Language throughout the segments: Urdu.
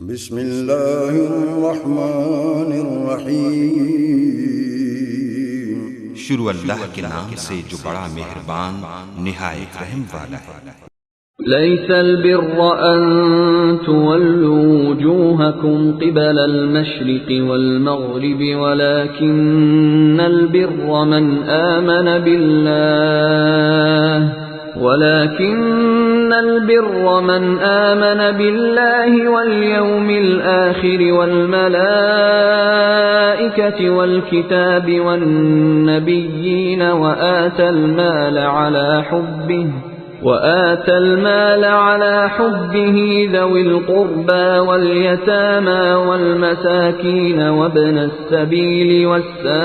بسم اللہ الرحمن الرحیم۔ شروع اللہ کے نام سے جو بڑا مہربان نہایت رحم والا ہے۔ ليس البر أن تولوا وجوهكم قبل المشرق والمغرب ولكن البر من آمن بالله واليوم الآخر والملائكة والكتاب والنبيين وآتى المال على حبه ذوي القربى واليتامى والمساكين وابن السبيل والسائلين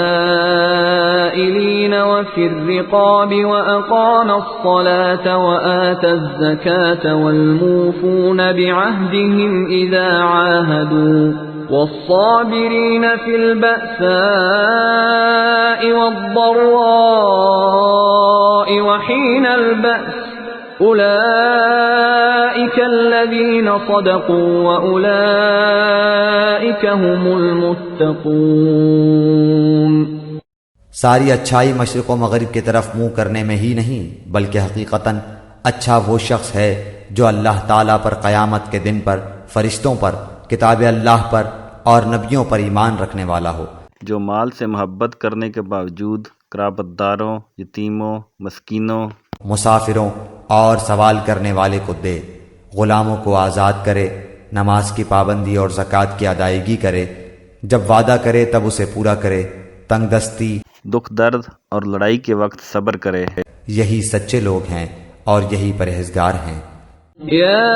وفي الرقاب وأقام الصلاة وآتى الزكاة والموفون بعهدهم إذا عاهدوا والصابرين في البأساء والضراء وحين البأس أولئك الذين صدقوا وأولئك هم المتقون۔ ساری اچھائی مشرق و مغرب کی طرف منہ کرنے میں ہی نہیں بلکہ حقیقتاً اچھا وہ شخص ہے جو اللہ تعالیٰ پر، قیامت کے دن پر، فرشتوں پر، کتاب اللہ پر اور نبیوں پر ایمان رکھنے والا ہو، جو مال سے محبت کرنے کے باوجود قرابت داروں، یتیموں، مسکینوں، مسافروں اور سوال کرنے والے کو دے، غلاموں کو آزاد کرے، نماز کی پابندی اور زکوٰۃ کی ادائیگی کرے، جب وعدہ کرے تب اسے پورا کرے، تنگ دستی، دکھ درد اور لڑائی کے وقت صبر کرے۔ یہی سچے لوگ ہیں اور یہی پرہیزگار ہیں۔ يا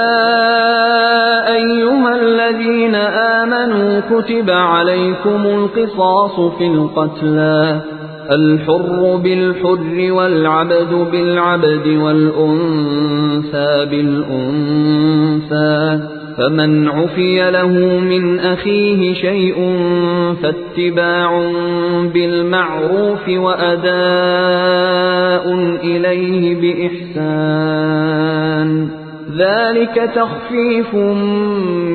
أيها الذين آمنوا كتب عليكم القصاص في القتلى الحر بالحر والعبد بالعبد والأنثى بالأنثى فمن عفي له من أخيه شيء فاتباع بالمعروف وأداء إليه بإحسان ذلك تخفيف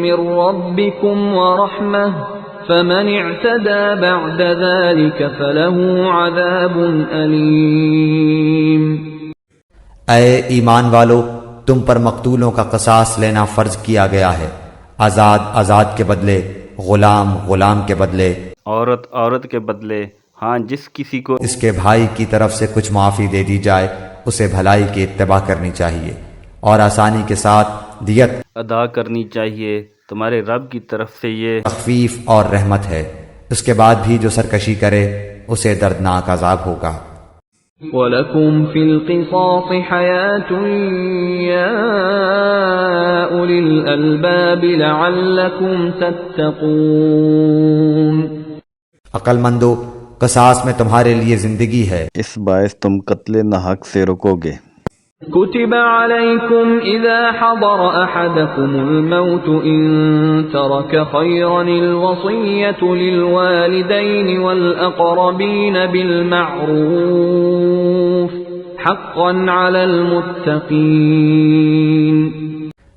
من ربكم ورحمة فمن اعتدى بعد ذلك فله عذاب أليم۔ اے ایمان والو، تم پر مقتولوں کا قصاص لینا فرض کیا گیا ہے، آزاد کے بدلے، غلام کے بدلے، عورت کے بدلے، ہاں جس کسی کو اس کے بھائی کی طرف سے کچھ معافی دے دی جائے اسے بھلائی کی اتباع کرنی چاہیے اور آسانی کے ساتھ دیت ادا کرنی چاہیے، تمہارے رب کی طرف سے یہ تخفیف اور رحمت ہے۔ اس کے بعد بھی جو سرکشی کرے اسے دردناک عذاب ہوگا۔ وَلَكُمْ فِي الْقِصَاصِ حَيَاةٌ يَا أُولِي الْأَلْبَابِ لَعَلَّكُمْ تَتَّقُونَ۔ عقل مندو، قصاص میں تمہارے لیے زندگی ہے، اس باعث تم قتل ناحق سے رکو گے۔ كتب عليكم إذا حضر أحدكم الموت إن ترك خيرا الوصية للوالدين والأقربين بالمعروف حقا على المتقين۔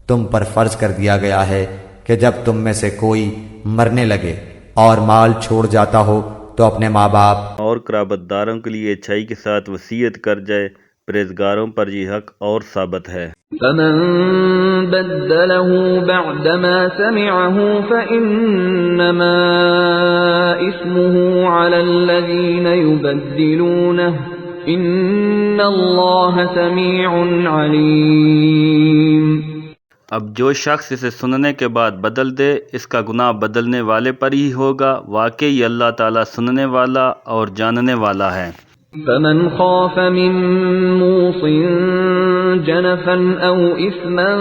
تم پر فرض کر دیا گیا ہے کہ جب تم میں سے کوئی مرنے لگے اور مال چھوڑ جاتا ہو تو اپنے ماں باپ اور قرابت داروں کے لیے اچھائی کے ساتھ وصیت کر جائے، پرہیزگاروں پر یہ حق اور ثابت ہے۔ فمن بدله بعدما سمعه فإنما إثمه على الذين يبدلونه إن الله سميع عليم۔ اب جو شخص اسے سننے کے بعد بدل دے اس کا گناہ بدلنے والے پر ہی ہوگا، واقعی اللہ تعالیٰ سننے والا اور جاننے والا ہے۔ فمن خاف من موص جنفا أو إثما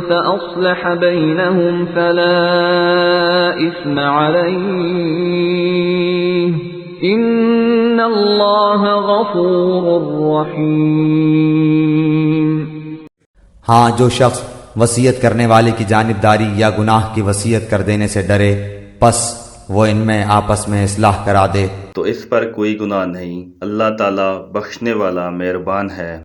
فأصلح بينهم فلا إثم عليه إن الله غفور رحيم۔ ہاں، جو شخص وصیت کرنے والے کی جانبداری یا گناہ کی وصیت کر دینے سے ڈرے پس وہ ان میں آپس میں اصلاح کرا دے تو اس پر کوئی گناہ نہیں، اللہ تعالیٰ بخشنے والا مہربان ہے۔